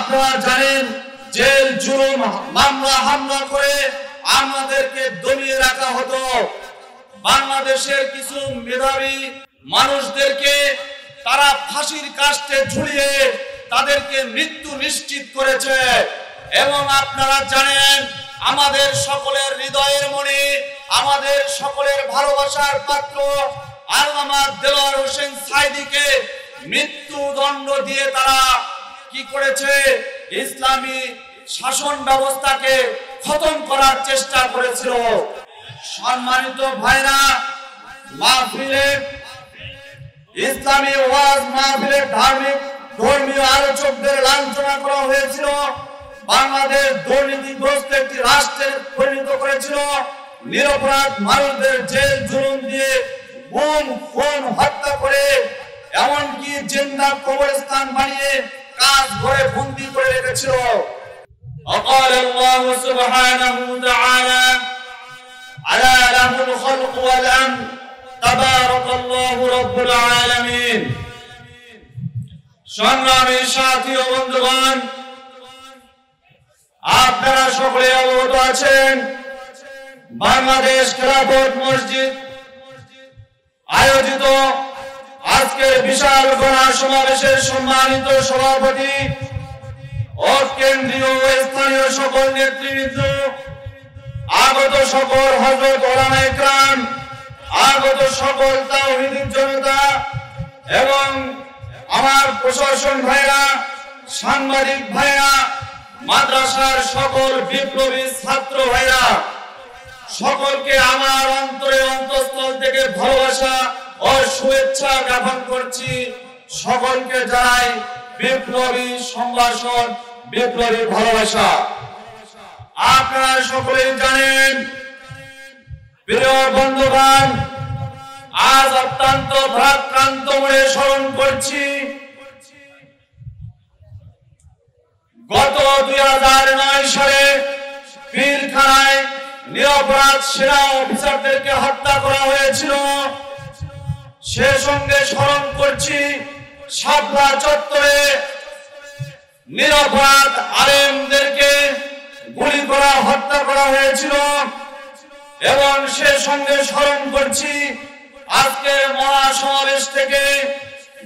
আপনারা জানেন জেল জুলুম মামলা হামলা করে আমাদেরকে দমিয়ে রাখা হতো। বাংলাদেশের কিছু মেধাবী মানুষদেরকে তারা ফাঁসির কাস্টে ঝুলিয়ে তাদেরকে মৃত্যু নিশ্চিত করেছে। এবং আপনারা জানেন আমাদের সকলের হৃদয়ের মণি, আমাদের সকলের ভালোবাসার পাত্র আল্লামা দেলোয়ার হোসেন সাঈদীকে মৃত্যুদণ্ড দিয়ে তারা কি করেছে? ইসলামী শাসন ব্যবস্থাকে খতম করার চেষ্টা করেছিল। সম্মানিত ভাইরা, মাহফিলে ইসলামী ওয়াজ মাহফিলে ধর্মীয় আলোচকদের লাঞ্ছনা করা হয়েছিল। বাংলাদেশ দুর্নীতিগ্রস্ত একটি রাষ্ট্রে পরিণত করেছিল। নিরপরাধ মানুষদের জেল জুলুম দিয়ে গুম খুন হত্যা করে এমনকি জিন্দা কবরস্থান বানিয়ে কাজ ঘরে বন্দী করে রেখেছিল। وقال الله سبحانه وتعالى ألا له الخلق والأمر تبارك الله رب العالمين। সংগ্রামী সাথী ও বন্ধুগণ, আপনারা সকলে অবগত আছেন বাংলাদেশ খেলাফত মসজিদ আয়োজিত আজকের বিশাল গণসমাবেশের সম্মানিত সভাপতি ও কেন্দ্রীয় ও স্থানীয় সকল নেতৃবৃন্দ, আগত সকল হযরত ওলামায়ে কেরাম, আগত সকল তাওহীদি জনতা এবং আমার প্রশাসন ভাইরা, সাংবাদিক ভাইরা, মাদ্রাসার সকল বিপ্লবী ছাত্র ভাইরা, সকলকে আমার অন্তঃস্থল থেকে ভালোবাসা ও শুভেচ্ছা জ্ঞাপন করছি। সকলকে জানাই বিপ্লবী সম্ভাষণ, বিপ্লবী ভালোবাসা। আপনারা সকলেই জানেন প্রিয় বন্ধুগণ, আজ অত্যন্ত ভারাক্রান্ত মনে স্মরণ করছি গত 2009 সালে পিলখানায় নিরপরাধ সেনা অফিসারদেরকে হত্যা করা হয়েছিল। সে সঙ্গে স্মরণ করছি শাপলা চত্বরে নিরপরাধ আলেমদেরকে গুলি করা হত্যা করা হয়েছিল। এবং সে সঙ্গে স্মরণ করছি আজকের মহাসমাবেশ থেকে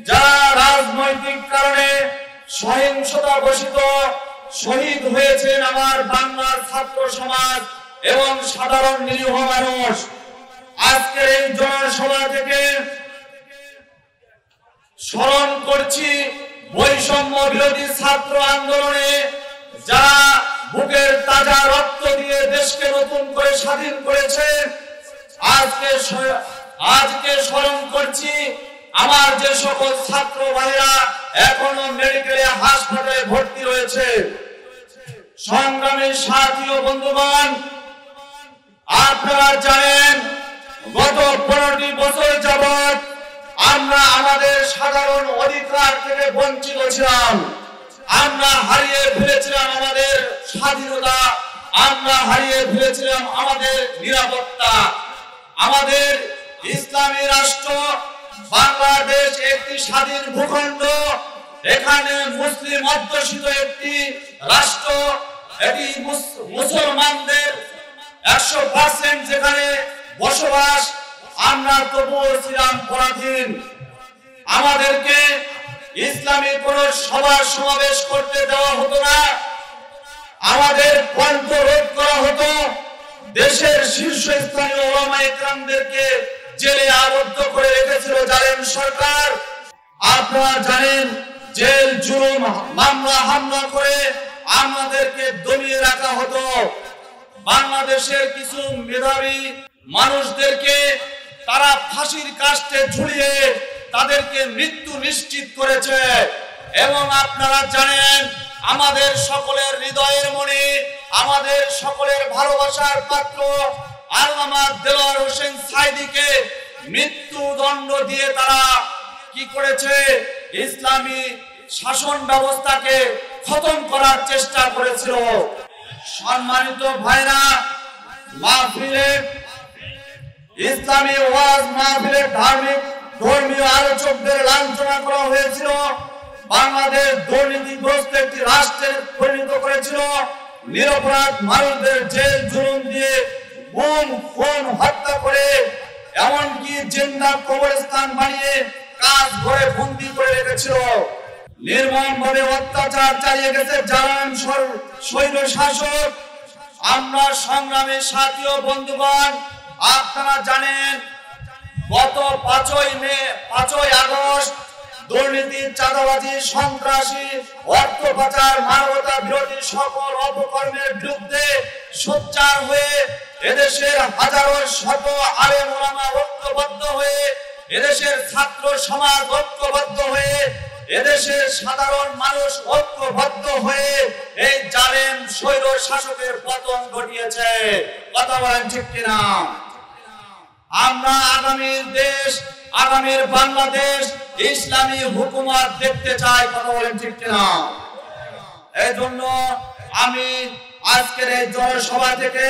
যারা রাজনৈতিক কারণে সহিংসতা বশত শহীদ হয়েছেন আমার বাংলার ছাত্র সমাজ এবং সাধারণ নিরীহ মানুষ। আজকের এই জনসভা থেকে স্মরণ করছি বৈষম্য বিরোধী ছাত্র আন্দোলনে যারা বুকের তাজা রক্ত দিয়ে দেশকে নতুন করে স্বাধীন করেছে। আজকে স্মরণ করছি আমার যে সকল ছাত্র ভাইরা এখনো মেডিকেলে হাসপাতালে ভর্তি রয়েছে। সংগ্রামী সাথী ও বন্ধুগণ, আপনারা জানেন গত 15টি বছর যাবৎ আমরা আমাদের সাধারণ অধিকার থেকে বঞ্চিত ছিলাম। আমরা হারিয়ে ফেলেছিলাম আমাদের স্বাধীনতা, আমরা হারিয়ে ফেলেছিলাম আমাদের নিরাপত্তা। আমাদের ইসলামী রাষ্ট্র বাংলাদেশ একটি স্বাধীন ভূখণ্ড, এখানে মুসলিম অধ্যুষিত একটি রাষ্ট্র, এটি মুসলমানদের 100% যেখানে বসবাস। আমরা তবুও ছিলাম পরাধীন। আমাদেরকে ইসলামী কোন সভা সমাবেশ করতে দেওয়া হতো না, আমাদের কণ্ঠ রোধ করা হতো। দেশের শীর্ষস্থানীয় ওলামায়ে কেরামদেরকে জেলে আবদ্ধ করে রেখেছিল জালেম সরকার। আপনারা জানেন জেল জুলুম মামলা হামলা করে আমাদেরকে দমিয়ে রাখা হতো। বাংলাদেশের কিছু মেধাবী মানুষদেরকে তারা ফাঁসির কাস্টে ঝুলিয়ে তাদেরকে মৃত্যু নিশ্চিত করেছে। এবং আপনারা জানেন আমাদের সকলের হৃদয়ের মণি, আমাদের সকলের ভালোবাসার পাত্র আল্লামা দেলোয়ার হোসেন সাঈদীকে মৃত্যুদণ্ড দিয়ে তারা কি করেছে? ইসলামী শাসন ব্যবস্থাকে খতম করার চেষ্টা করেছিল। সম্মানিত ভাইরা, মাহফিলে ইসলামী ওয়াজ মাহফিলে ধর্মীয় আলোচকদের লাঞ্ছনা করা হয়েছিল। বাংলাদেশ দুর্নীতিগ্রস্ত একটি রাষ্ট্রে নিরপরাধ মানুষদের জেল জুলুম দিয়ে গুম খুন হত্যা করে এমনকি জিন্দা কবরস্থান বানিয়ে কাজ ঘরে বন্দী করে রেখেছিল। নির্মমভাবে অত্যাচার চালিয়ে গেছে জালেম স্বৈর শাসক। আমরা সংগ্রামের সাথী ও বন্ধুগণ, আপনারা জানেন গত 5ই আগস্ট দুর্নীতি, চাঁদাবাজি, সন্ত্রাসী, অর্থ পাচার, মানবতা বিরোধী সকল অপকর্মের বিরুদ্ধে সোচ্চার হয়ে এদেশের হাজারো শত আলেম ওলামা ঐক্যবদ্ধ হয়ে, এদেশের ছাত্র সমাজ ঐক্যবদ্ধ হয়ে, এদেশের সাধারণ মানুষ ঐক্যবদ্ধ হয়ে এই জালেম স্বৈর শাসকের পতন ঘটিয়েছে। কথা বলেন ঠিক কিনা? আমরা আগামীর বাংলাদেশ ইসলামী হুকুমত দেখতে চাই। কথা বলেন ঠিক কিনা? এই জন্য আমি আজকের এই জনসভা থেকে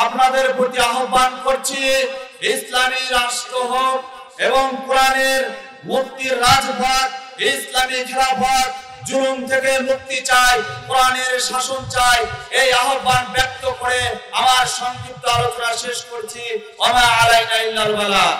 আপনাদের প্রতি আহ্বান করছি, ইসলামী রাষ্ট্র হোক এবং কোরআনের মুক্তির রাজপথ, ইসলামী খেলাফত, জুলুম থেকে মুক্তি চাই, কোরআনের শাসন চাই। এই আহ্বান ব্যক্ত করে আমার সংক্ষিপ্ত আলোচনা শেষ করছি। ওয়া মা আলাইনা ইল্লাল বালাগ।